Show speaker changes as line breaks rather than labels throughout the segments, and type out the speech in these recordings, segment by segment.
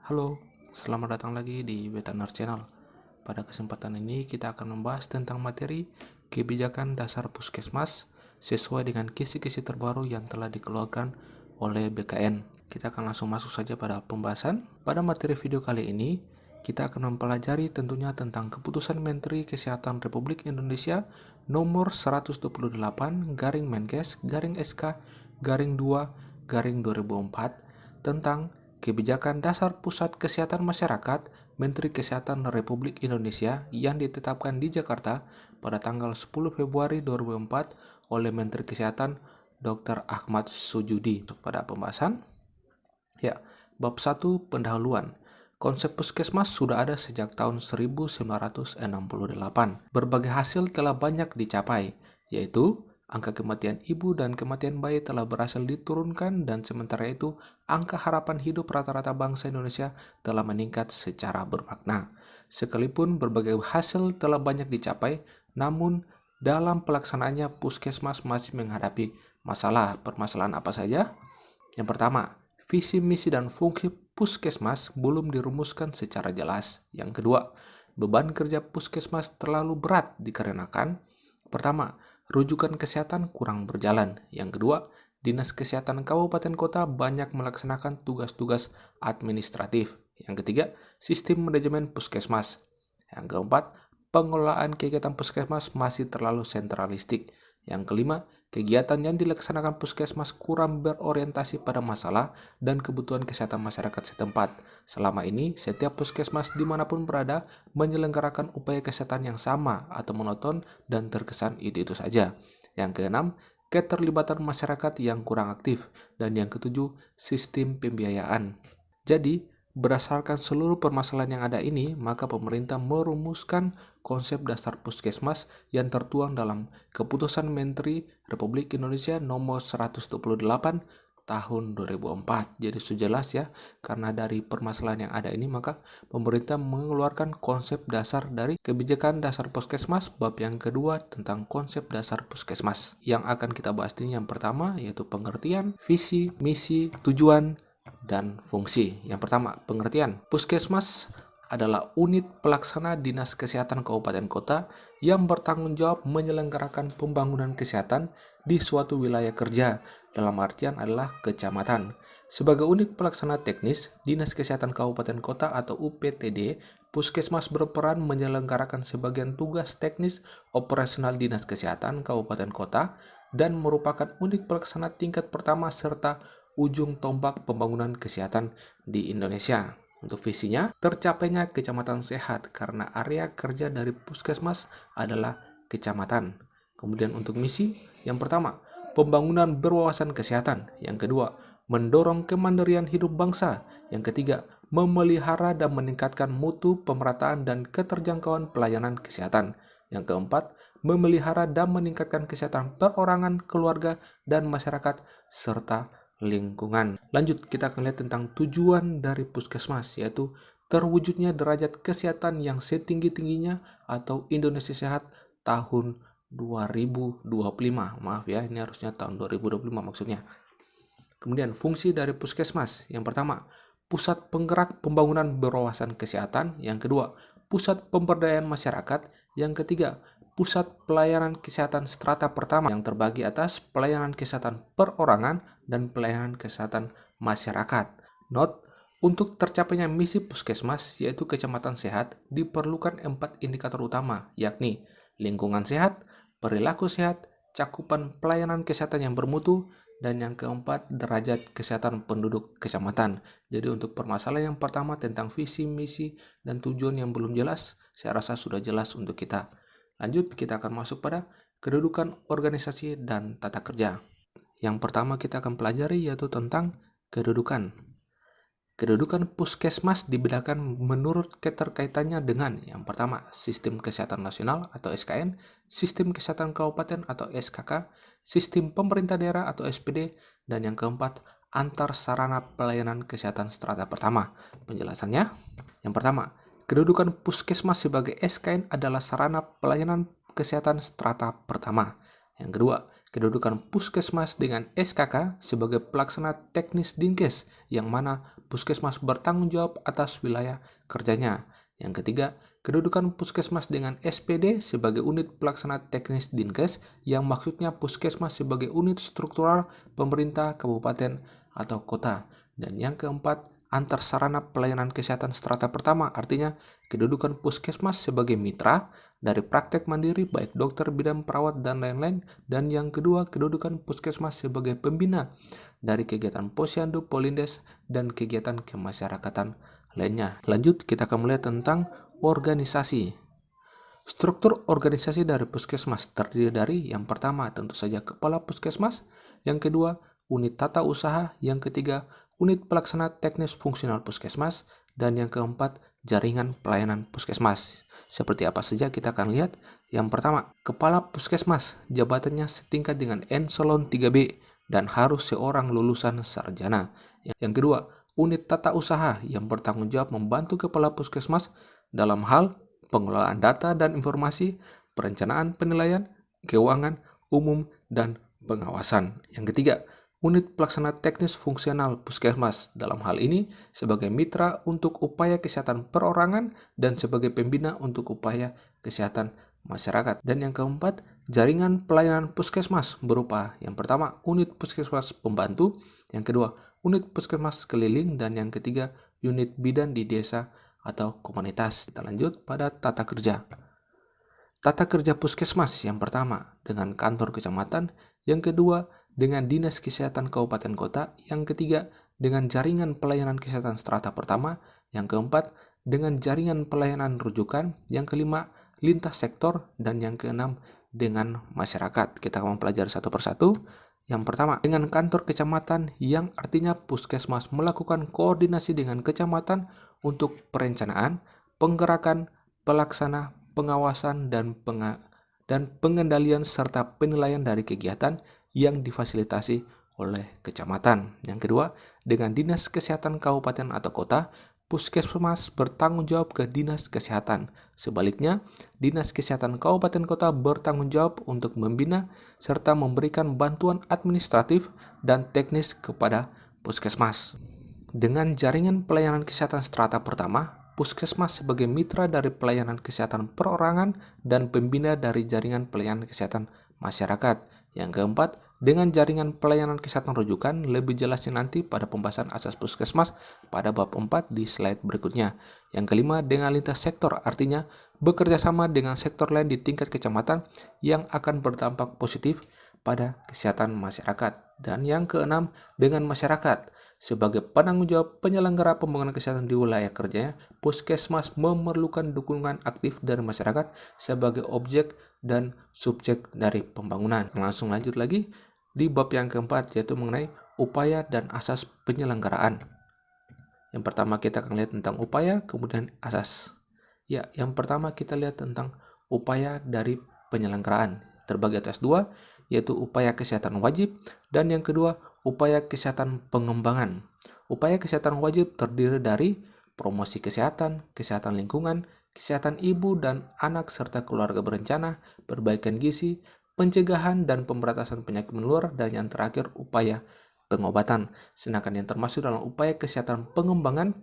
Halo, selamat datang lagi di Veteriner Channel. Pada kesempatan ini kita akan membahas tentang materi kebijakan dasar puskesmas sesuai dengan kisi-kisi terbaru yang telah dikeluarkan oleh BKN. Kita akan langsung masuk saja pada pembahasan. Pada materi video kali ini, kita akan mempelajari tentunya tentang keputusan Menteri Kesehatan Republik Indonesia nomor 128-Menkes-SK-2-2004 tentang Kebijakan Dasar Pusat Kesehatan Masyarakat Menteri Kesehatan Republik Indonesia yang ditetapkan di Jakarta pada tanggal 10 Februari 2004 oleh Menteri Kesehatan Dr. Ahmad Sujudi. Pada pembahasan, bab 1 pendahuluan. Konsep puskesmas sudah ada sejak tahun 1968. Berbagai hasil telah banyak dicapai, yaitu angka kematian ibu dan kematian bayi telah berhasil diturunkan, dan sementara itu angka harapan hidup rata-rata bangsa Indonesia telah meningkat secara bermakna. Sekalipun berbagai hasil telah banyak dicapai, namun dalam pelaksanaannya puskesmas masih menghadapi permasalahan apa saja? Yang pertama, visi, misi, dan fungsi puskesmas belum dirumuskan secara jelas. Yang kedua, beban kerja puskesmas terlalu berat dikarenakan pertama, rujukan kesehatan kurang berjalan. Yang kedua, Dinas Kesehatan Kabupaten Kota banyak melaksanakan tugas-tugas administratif. Yang ketiga, sistem manajemen puskesmas. Yang keempat, pengelolaan kegiatan puskesmas masih terlalu sentralistik. Yang kelima, kegiatan yang dilaksanakan puskesmas kurang berorientasi pada masalah dan kebutuhan kesehatan masyarakat setempat. Selama ini, setiap puskesmas dimanapun berada menyelenggarakan upaya kesehatan yang sama atau monoton dan terkesan itu saja. Yang keenam, keterlibatan masyarakat yang kurang aktif. Dan yang ketujuh, sistem pembiayaan. Jadi, berdasarkan seluruh permasalahan yang ada ini, maka pemerintah merumuskan konsep dasar puskesmas yang tertuang dalam Keputusan Menteri Republik Indonesia nomor 128 tahun 2004. Jadi sudah jelas ya, karena dari permasalahan yang ada ini maka pemerintah mengeluarkan konsep dasar dari Kebijakan Dasar Puskesmas bab yang kedua tentang konsep dasar puskesmas. Yang akan kita bahas ini yang pertama yaitu pengertian, visi, misi, tujuan, dan fungsi. Yang pertama, pengertian. Puskesmas adalah unit pelaksana Dinas Kesehatan Kabupaten Kota yang bertanggung jawab menyelenggarakan pembangunan kesehatan di suatu wilayah kerja, dalam artian adalah kecamatan. Sebagai unit pelaksana teknis Dinas Kesehatan Kabupaten Kota atau UPTD, puskesmas berperan menyelenggarakan sebagian tugas teknis operasional Dinas Kesehatan Kabupaten Kota dan merupakan unit pelaksana tingkat pertama serta ujung tombak pembangunan kesehatan di Indonesia. Untuk visinya, tercapainya kecamatan sehat karena area kerja dari puskesmas adalah kecamatan. Kemudian untuk misi, yang pertama, pembangunan berwawasan kesehatan. Yang kedua, mendorong kemandirian hidup bangsa. Yang ketiga, memelihara dan meningkatkan mutu, pemerataan, dan keterjangkauan pelayanan kesehatan. Yang keempat, memelihara dan meningkatkan kesehatan perorangan, keluarga, dan masyarakat, serta lingkungan. Lanjut, kita akan lihat tentang tujuan dari puskesmas, yaitu terwujudnya derajat kesehatan yang setinggi-tingginya atau Indonesia Sehat tahun 2025. Maaf ya, ini harusnya tahun 2025 maksudnya. Kemudian fungsi dari puskesmas. Yang pertama, pusat penggerak pembangunan berwawasan kesehatan. Yang kedua, pusat pemberdayaan masyarakat. Yang ketiga, pusat pelayanan kesehatan strata pertama yang terbagi atas pelayanan kesehatan perorangan dan pelayanan kesehatan masyarakat. Note, untuk tercapainya misi puskesmas yaitu kecamatan sehat diperlukan 4 indikator utama, yakni lingkungan sehat, perilaku sehat, cakupan pelayanan kesehatan yang bermutu, dan yang keempat derajat kesehatan penduduk kecamatan. Jadi untuk permasalahan yang pertama tentang visi, misi, dan tujuan yang belum jelas, saya rasa sudah jelas untuk kita. Lanjut, kita akan masuk pada kedudukan organisasi dan tata kerja. Yang pertama kita akan pelajari yaitu tentang kedudukan. Kedudukan puskesmas dibedakan menurut keterkaitannya dengan yang pertama, Sistem Kesehatan Nasional atau SKN, Sistem Kesehatan Kabupaten atau SKK, Sistem Pemerintah Daerah atau SPD, dan yang keempat, antar sarana pelayanan kesehatan strata pertama. Penjelasannya, yang pertama, kedudukan puskesmas sebagai SKN adalah sarana pelayanan kesehatan strata pertama. Yang kedua, kedudukan Puskesmas dengan SKK sebagai pelaksana teknis Dinkes, yang mana Puskesmas bertanggung jawab atas wilayah kerjanya. Yang ketiga, kedudukan Puskesmas dengan SPD sebagai unit pelaksana teknis Dinkes, yang maksudnya Puskesmas sebagai unit struktural pemerintah kabupaten atau kota. Dan yang keempat, antar sarana pelayanan kesehatan strata pertama, artinya kedudukan Puskesmas sebagai mitra dari praktek mandiri baik dokter, bidan, perawat, dan lain-lain. Dan yang kedua, kedudukan Puskesmas sebagai pembina dari kegiatan posyandu, polindes, dan kegiatan kemasyarakatan lainnya. Lanjut, kita akan melihat tentang organisasi. Struktur organisasi dari Puskesmas terdiri dari yang pertama tentu saja Kepala Puskesmas, yang kedua unit tata usaha, yang ketiga unit pelaksana teknis fungsional Puskesmas, dan yang keempat jaringan pelayanan Puskesmas. Seperti apa saja kita akan lihat. Yang pertama, Kepala Puskesmas, jabatannya setingkat dengan Eselon 3B dan harus seorang lulusan sarjana. Yang kedua, unit tata usaha yang bertanggung jawab membantu Kepala Puskesmas dalam hal pengelolaan data dan informasi, perencanaan penilaian, keuangan, umum, dan pengawasan. Yang ketiga, unit pelaksana teknis fungsional Puskesmas, dalam hal ini sebagai mitra untuk upaya kesehatan perorangan dan sebagai pembina untuk upaya kesehatan masyarakat. Dan yang keempat, jaringan pelayanan Puskesmas berupa yang pertama, unit Puskesmas pembantu, yang kedua, unit Puskesmas keliling, dan yang ketiga, unit bidan di desa atau komunitas. Kita lanjut pada tata kerja. Tata kerja Puskesmas yang pertama dengan kantor kecamatan, yang kedua dengan dinas kesehatan kabupaten kota, yang ketiga dengan jaringan pelayanan kesehatan strata pertama, yang keempat dengan jaringan pelayanan rujukan, yang kelima lintas sektor, dan yang keenam dengan masyarakat. Kita akan mempelajari satu persatu. Yang pertama, dengan kantor kecamatan, yang artinya Puskesmas melakukan koordinasi dengan kecamatan untuk perencanaan, penggerakan, pelaksana, pengawasan, dan pengendalian serta penilaian dari kegiatan yang difasilitasi oleh kecamatan. Yang kedua, dengan dinas kesehatan kabupaten atau kota, Puskesmas bertanggung jawab ke dinas kesehatan. Sebaliknya, dinas kesehatan kabupaten kota bertanggung jawab untuk membina serta memberikan bantuan administratif dan teknis kepada Puskesmas. Dengan jaringan pelayanan kesehatan strata pertama, Puskesmas sebagai mitra dari pelayanan kesehatan perorangan dan pembina dari jaringan pelayanan kesehatan masyarakat. Yang keempat, dengan jaringan pelayanan kesehatan rujukan, lebih jelasnya nanti pada pembahasan asas Puskesmas pada bab 4 di slide berikutnya. Yang kelima, dengan lintas sektor, artinya bekerja sama dengan sektor lain di tingkat kecamatan yang akan berdampak positif pada kesehatan masyarakat. Dan yang keenam, dengan masyarakat. Sebagai penanggung jawab penyelenggara pembangunan kesehatan di wilayah kerjanya, Puskesmas memerlukan dukungan aktif dari masyarakat sebagai objek dan subjek dari pembangunan. Langsung lanjut lagi di bab yang keempat, yaitu mengenai upaya dan asas penyelenggaraan. Yang pertama kita akan lihat tentang upaya, kemudian asas. Ya, yang pertama kita lihat tentang upaya dari penyelenggaraan. Terbagi atas dua, yaitu upaya kesehatan wajib, dan yang kedua, upaya kesehatan pengembangan. Upaya kesehatan wajib terdiri dari promosi kesehatan, kesehatan lingkungan, kesehatan ibu dan anak serta keluarga berencana, perbaikan gizi, pencegahan dan pemberantasan penyakit menular, dan yang terakhir upaya pengobatan. Sedangkan yang termasuk dalam upaya kesehatan pengembangan,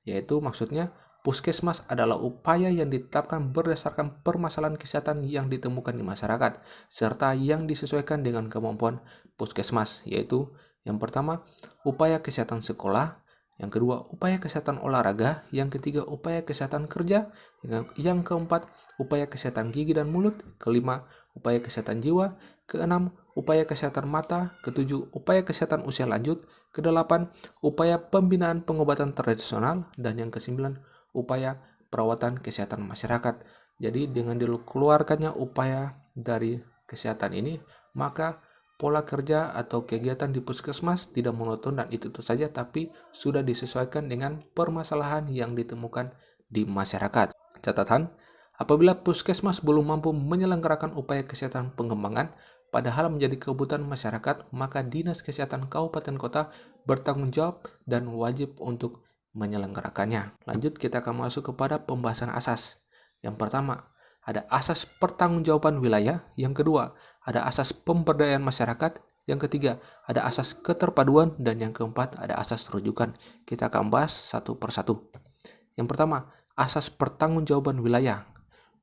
yaitu maksudnya Puskesmas adalah upaya yang ditetapkan berdasarkan permasalahan kesehatan yang ditemukan di masyarakat, serta yang disesuaikan dengan kemampuan Puskesmas, yaitu yang pertama, upaya kesehatan sekolah, yang kedua, upaya kesehatan olahraga, yang ketiga, upaya kesehatan kerja, yang keempat, upaya kesehatan gigi dan mulut, kelima, upaya kesehatan jiwa, keenam, upaya kesehatan mata, ketujuh, upaya kesehatan usia lanjut, kedelapan, upaya pembinaan pengobatan tradisional, dan yang kesembilan, upaya perawatan kesehatan masyarakat. Jadi dengan dikeluarkannya upaya dari kesehatan ini, maka pola kerja atau kegiatan di Puskesmas tidak monoton dan itu saja, tapi sudah disesuaikan dengan permasalahan yang ditemukan di masyarakat. Catatan, apabila Puskesmas belum mampu menyelenggarakan upaya kesehatan pengembangan, padahal menjadi kebutuhan masyarakat, maka Dinas Kesehatan Kabupaten Kota bertanggung jawab dan wajib untuk menyelenggarakannya. Lanjut, kita akan masuk kepada pembahasan asas. Yang pertama, ada asas pertanggungjawaban wilayah. Yang kedua, ada asas pemberdayaan masyarakat. Yang ketiga, ada asas keterpaduan. Dan yang keempat, ada asas rujukan. Kita akan bahas satu persatu. Yang pertama, asas pertanggungjawaban wilayah.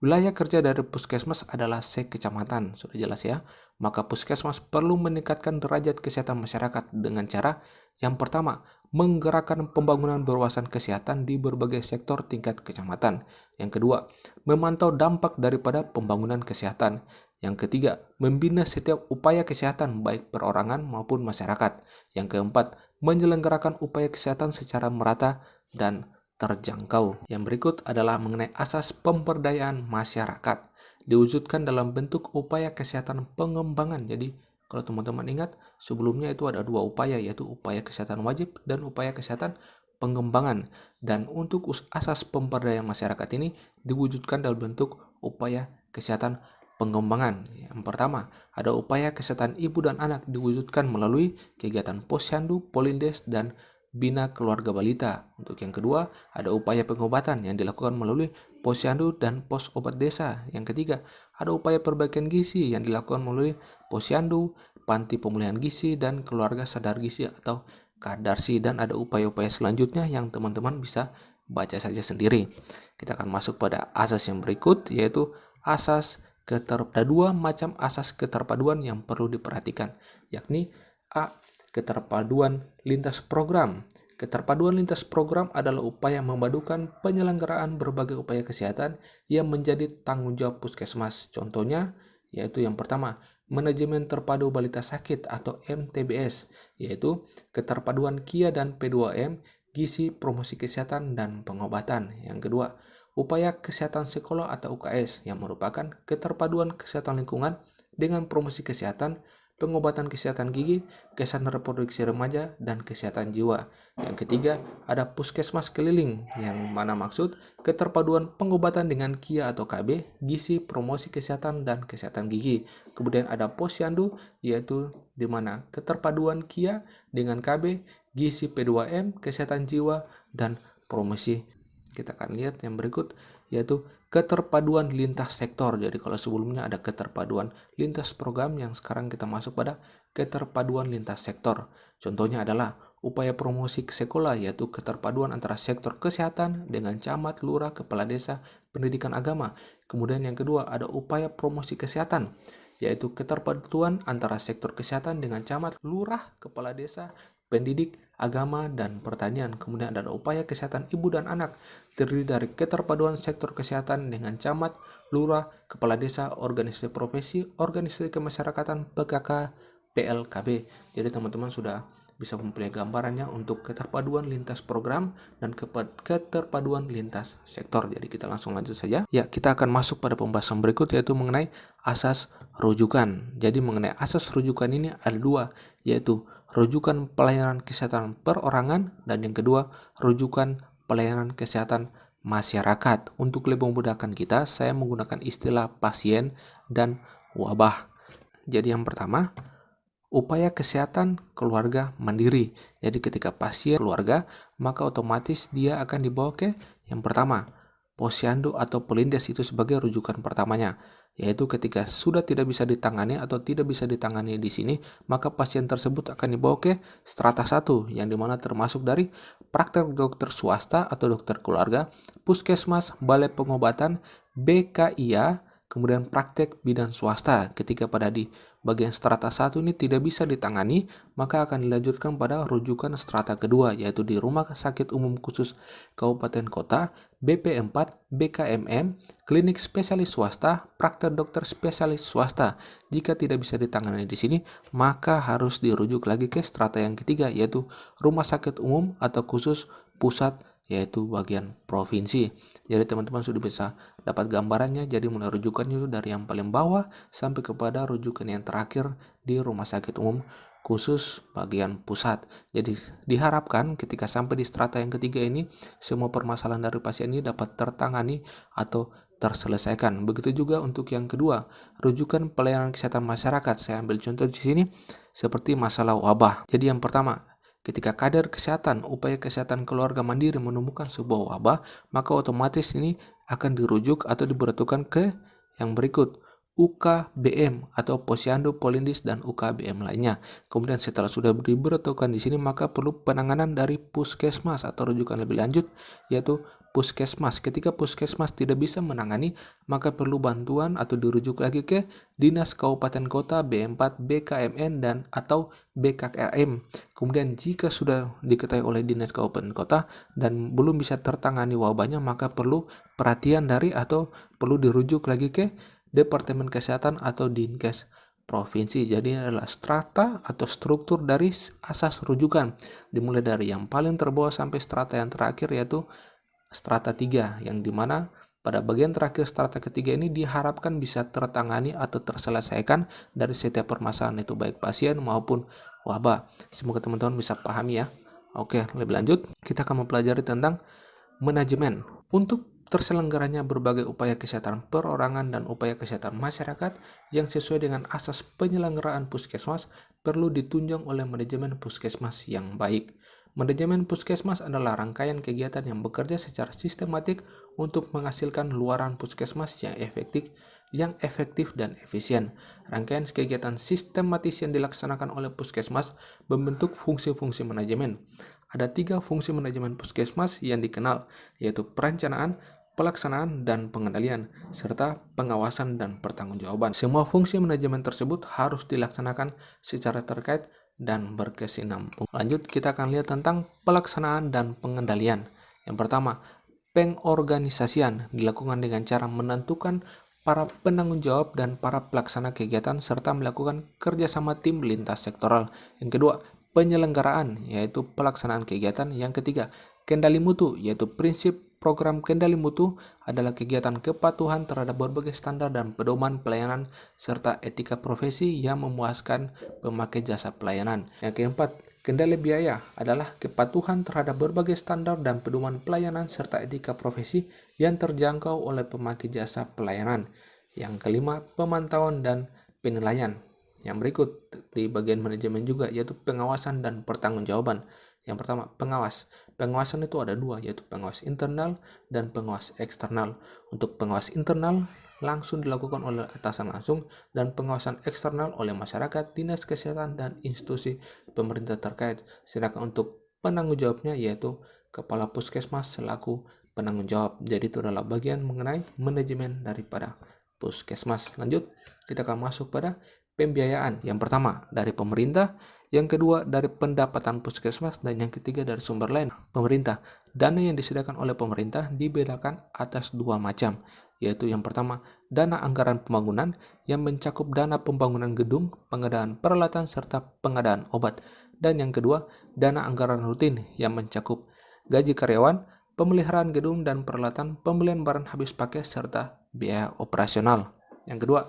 Wilayah kerja dari puskesmas adalah sekecamatan, sudah jelas ya. Maka puskesmas perlu meningkatkan derajat kesehatan masyarakat dengan cara yang pertama, menggerakkan pembangunan berwawasan kesehatan di berbagai sektor tingkat kecamatan. Yang kedua, memantau dampak daripada pembangunan kesehatan. Yang ketiga, membina setiap upaya kesehatan baik perorangan maupun masyarakat. Yang keempat, menyelenggarakan upaya kesehatan secara merata dan terjangkau. Yang berikut adalah mengenai asas pemberdayaan masyarakat. Diwujudkan dalam bentuk upaya kesehatan pengembangan. Jadi, kalau teman-teman ingat, sebelumnya itu ada dua upaya, yaitu upaya kesehatan wajib dan upaya kesehatan pengembangan. Dan untuk asas pemberdayaan masyarakat ini diwujudkan dalam bentuk upaya kesehatan pengembangan. Yang pertama, ada upaya kesehatan ibu dan anak diwujudkan melalui kegiatan posyandu, polindes, dan bina keluarga balita. Untuk yang kedua, ada upaya pengobatan yang dilakukan melalui posyandu dan pos obat desa. Yang ketiga, ada upaya perbaikan gizi yang dilakukan melalui posyandu, panti pemulihan gizi, dan keluarga sadar gizi atau kadarsi. Dan ada upaya-upaya selanjutnya yang teman-teman bisa baca saja sendiri. Kita akan masuk pada asas yang berikut, yaitu asas ada dua macam asas keterpaduan yang perlu diperhatikan, yakni A. Keterpaduan lintas program. Keterpaduan lintas program adalah upaya memadukan penyelenggaraan berbagai upaya kesehatan yang menjadi tanggung jawab puskesmas. Contohnya, yaitu yang pertama, manajemen terpadu balita sakit atau MTBS, yaitu keterpaduan KIA dan P2M, gizi, promosi kesehatan, dan pengobatan. Yang kedua, upaya kesehatan sekolah atau UKS yang merupakan keterpaduan kesehatan lingkungan dengan promosi kesehatan, pengobatan kesehatan gigi, kesehatan reproduksi remaja, dan kesehatan jiwa. Yang ketiga, ada puskesmas keliling, yang mana maksud keterpaduan pengobatan dengan KIA atau KB, gizi, promosi kesehatan, dan kesehatan gigi. Kemudian ada posyandu, yaitu di mana keterpaduan KIA dengan KB, gizi P2M, kesehatan jiwa, dan promosi. Kita akan lihat yang berikut, yaitu keterpaduan lintas sektor. Jadi kalau sebelumnya ada keterpaduan lintas program, yang sekarang kita masuk pada keterpaduan lintas sektor. Contohnya adalah upaya promosi ke sekolah, yaitu keterpaduan antara sektor kesehatan dengan camat, lurah, kepala desa, pendidikan agama. Kemudian yang kedua, ada upaya promosi kesehatan, yaitu keterpaduan antara sektor kesehatan dengan camat, lurah, kepala desa, pendidik, agama, dan pertanian. Kemudian ada upaya kesehatan ibu dan anak, terdiri dari keterpaduan sektor kesehatan dengan camat, lurah, kepala desa, organisasi profesi, organisasi kemasyarakatan, PKK, PLKB. Jadi teman-teman sudah bisa mempunyai gambarannya untuk keterpaduan lintas program dan keterpaduan lintas sektor. Jadi kita langsung lanjut saja. Ya, kita akan masuk pada pembahasan berikut, yaitu mengenai asas rujukan. Jadi mengenai asas rujukan ini ada dua, yaitu rujukan pelayanan kesehatan perorangan, dan yang kedua, rujukan pelayanan kesehatan masyarakat. Untuk lebih memudahkan kita, saya menggunakan istilah pasien dan wabah. Jadi yang pertama, upaya kesehatan keluarga mandiri. Jadi ketika pasien keluarga, maka otomatis dia akan dibawa ke yang pertama, posyandu atau polindes, itu sebagai rujukan pertamanya. Yaitu ketika sudah tidak bisa ditangani atau tidak bisa ditangani di sini, maka pasien tersebut akan dibawa ke strata 1, yang dimana termasuk dari praktek dokter swasta atau dokter keluarga, puskesmas, balai pengobatan, BKIA, kemudian praktek bidan swasta. Ketika pada di bagian strata 1 ini tidak bisa ditangani, maka akan dilanjutkan pada rujukan strata kedua, yaitu di Rumah Sakit Umum Khusus Kabupaten Kota, BP4, BKMM, klinik spesialis swasta, praktek dokter spesialis swasta. Jika tidak bisa ditangani di sini, maka harus dirujuk lagi ke strata yang ketiga, yaitu Rumah Sakit Umum atau Khusus Pusat, yaitu bagian provinsi. Jadi teman-teman sudah bisa dapat gambarannya. Jadi mulai rujukannya itu dari yang paling bawah sampai kepada rujukan yang terakhir di Rumah Sakit Umum Khusus bagian pusat. Jadi diharapkan ketika sampai di strata yang ketiga ini, semua permasalahan dari pasien ini dapat tertangani atau terselesaikan. Begitu juga untuk yang kedua, rujukan pelayanan kesehatan masyarakat. Saya ambil contoh di sini seperti masalah wabah. Jadi yang pertama, ketika kader kesehatan, upaya kesehatan keluarga mandiri menemukan sebuah wabah, maka otomatis ini akan dirujuk atau diberlakukan ke yang berikut, UKBM atau Posyandu Polindis dan UKBM lainnya. Kemudian setelah sudah diberlakukan di sini, maka perlu penanganan dari puskesmas atau rujukan lebih lanjut yaitu puskesmas. Ketika puskesmas tidak bisa menangani, maka perlu bantuan atau dirujuk lagi ke Dinas Kabupaten Kota, B4, BKMN dan atau BKKM. Kemudian jika sudah diketahui oleh Dinas Kabupaten Kota dan belum bisa tertangani wabahnya, maka perlu perhatian dari atau perlu dirujuk lagi ke Departemen Kesehatan atau Dinkes provinsi. Jadi adalah strata atau struktur dari asas rujukan, dimulai dari yang paling terbawah sampai strata yang terakhir yaitu strata 3, yang dimana pada bagian terakhir strata ketiga ini diharapkan bisa tertangani atau terselesaikan dari setiap permasalahan itu baik pasien maupun wabah. Semoga teman-teman bisa pahami ya. Oke, lebih lanjut kita akan mempelajari tentang manajemen. Untuk terselenggaranya berbagai upaya kesehatan perorangan dan upaya kesehatan masyarakat yang sesuai dengan asas penyelenggaraan puskesmas perlu ditunjang oleh manajemen puskesmas yang baik. Manajemen puskesmas adalah rangkaian kegiatan yang bekerja secara sistematik untuk menghasilkan luaran puskesmas yang efektif dan efisien. Rangkaian kegiatan sistematis yang dilaksanakan oleh puskesmas membentuk fungsi-fungsi manajemen. Ada 3 fungsi manajemen puskesmas yang dikenal, yaitu perencanaan, pelaksanaan, dan pengendalian, serta pengawasan dan pertanggungjawaban. Semua fungsi manajemen tersebut harus dilaksanakan secara terkait dan berkesinambungan. Lanjut, kita akan lihat tentang pelaksanaan dan pengendalian. Yang pertama, pengorganisasian dilakukan dengan cara menentukan para penanggung jawab dan para pelaksana kegiatan serta melakukan kerjasama tim lintas sektoral. Yang kedua, penyelenggaraan, yaitu pelaksanaan kegiatan. Yang ketiga, kendali mutu, yaitu prinsip program kendali mutu adalah kegiatan kepatuhan terhadap berbagai standar dan pedoman pelayanan serta etika profesi yang memuaskan pemakai jasa pelayanan. Yang keempat, kendali biaya adalah kepatuhan terhadap berbagai standar dan pedoman pelayanan serta etika profesi yang terjangkau oleh pemakai jasa pelayanan. Yang kelima, pemantauan dan penilaian. Yang berikut di bagian manajemen juga yaitu pengawasan dan pertanggungjawaban. Yang pertama, pengawas. Pengawasan itu ada 2, yaitu pengawas internal dan pengawas eksternal. Untuk pengawas internal langsung dilakukan oleh atasan langsung dan pengawasan eksternal oleh masyarakat, dinas kesehatan, dan institusi pemerintah terkait. Sedangkan untuk penanggung jawabnya yaitu kepala puskesmas selaku penanggung jawab. Jadi itu adalah bagian mengenai manajemen daripada puskesmas. Lanjut, kita akan masuk pada pembiayaan. Yang pertama dari pemerintah, yang kedua dari pendapatan puskesmas, dan yang ketiga dari sumber lain. Pemerintah, dana yang disediakan oleh pemerintah dibedakan atas 2 macam, yaitu yang pertama dana anggaran pembangunan yang mencakup dana pembangunan gedung, pengadaan peralatan serta pengadaan obat, dan yang kedua dana anggaran rutin yang mencakup gaji karyawan, pemeliharaan gedung dan peralatan, pembelian barang habis pakai serta biaya operasional. Yang kedua,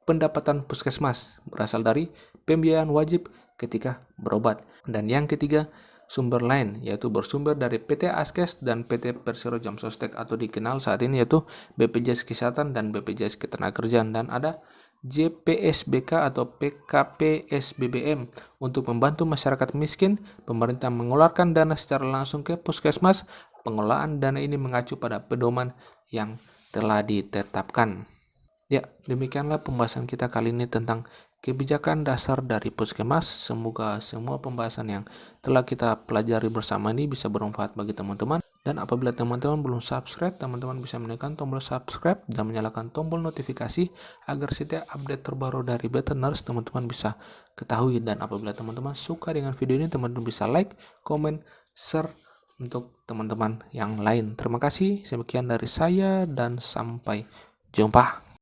pendapatan puskesmas berasal dari pembiayaan wajib ketika berobat. Dan yang ketiga, sumber lain, yaitu bersumber dari PT Askes dan PT Persero Jam Sostek atau dikenal saat ini yaitu BPJS Kesehatan dan BPJS Ketenagakerjaan, dan ada JPSBK atau PKPSBBM. Untuk membantu masyarakat miskin, pemerintah mengeluarkan dana secara langsung ke puskesmas. Pengelolaan dana ini mengacu pada pedoman yang telah ditetapkan. Ya, demikianlah pembahasan kita kali ini tentang kebijakan dasar dari puskesmas. Semoga semua pembahasan yang telah kita pelajari bersama ini bisa bermanfaat bagi teman-teman. Dan apabila teman-teman belum subscribe, teman-teman bisa menekan tombol subscribe dan menyalakan tombol notifikasi agar setiap update terbaru dari Betternerds teman-teman bisa ketahui. Dan apabila teman-teman suka dengan video ini, teman-teman bisa like, komen, share untuk teman-teman yang lain. Terima kasih, sekian dari saya dan sampai jumpa.